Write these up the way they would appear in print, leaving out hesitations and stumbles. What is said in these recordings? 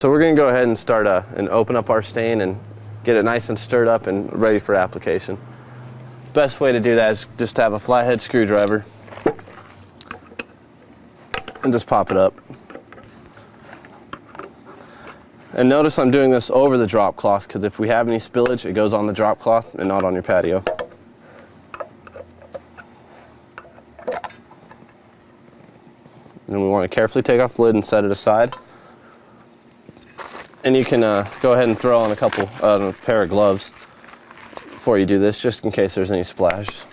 So we're going to go ahead and start and open up our stain and get it nice and stirred up and ready for application. Best way to do that is just to have a flathead screwdriver and just pop it up. And notice I'm doing this over the drop cloth because if we have any spillage, it goes on the drop cloth and not on your patio. And then we want to carefully take off the lid and set it aside. And you can go ahead and throw on a pair of gloves before you do this, just in case there's any splash.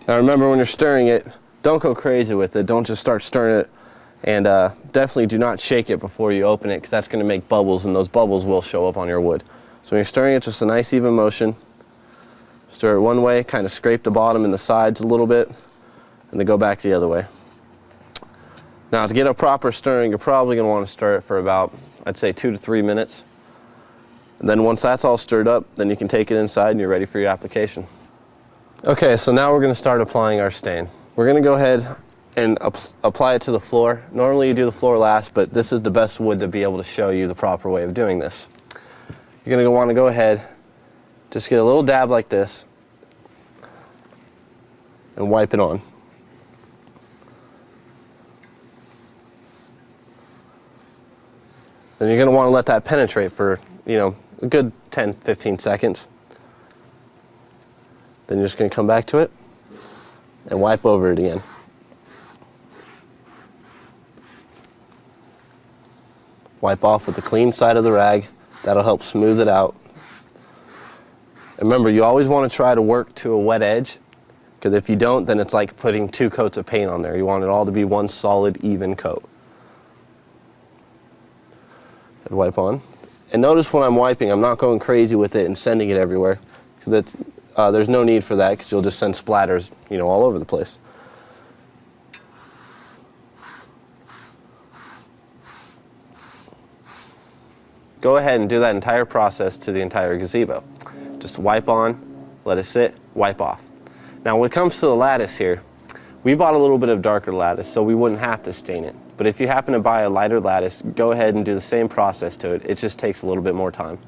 Now remember, when you're stirring it, don't go crazy with it. Don't just start stirring it, and definitely do not shake it before you open it, because that's going to make bubbles, and those bubbles will show up on your wood. So when you're stirring it, just a nice even motion. Stir it one way, kind of scrape the bottom and the sides a little bit, and then go back the other way. Now to get a proper stirring, you're probably going to want to stir it for about, I'd say, 2 to 3 minutes. And then once that's all stirred up, then you can take it inside and you're ready for your application. Okay, so now we're going to start applying our stain. We're going to go ahead and apply it to the floor. Normally you do the floor last, but this is the best wood to be able to show you the proper way of doing this. You're going to want to go ahead, just get a little dab like this, and wipe it on. Then you're going to want to let that penetrate for, a good 10-15 seconds. Then you're just going to come back to it and wipe over it again. Wipe off with the clean side of the rag. That'll help smooth it out. And remember, you always want to try to work to a wet edge, because if you don't, then it's like putting 2 coats of paint on there. You want it all to be one solid, even coat. And wipe on. And notice when I'm wiping, I'm not going crazy with it and sending it everywhere, because there's no need for that, because you'll just send splatters, all over the place. Go ahead and do that entire process to the entire gazebo. Just wipe on, let it sit, wipe off. Now when it comes to the lattice here, we bought a little bit of darker lattice, so we wouldn't have to stain it. But if you happen to buy a lighter lattice, go ahead and do the same process to it. It just takes a little bit more time.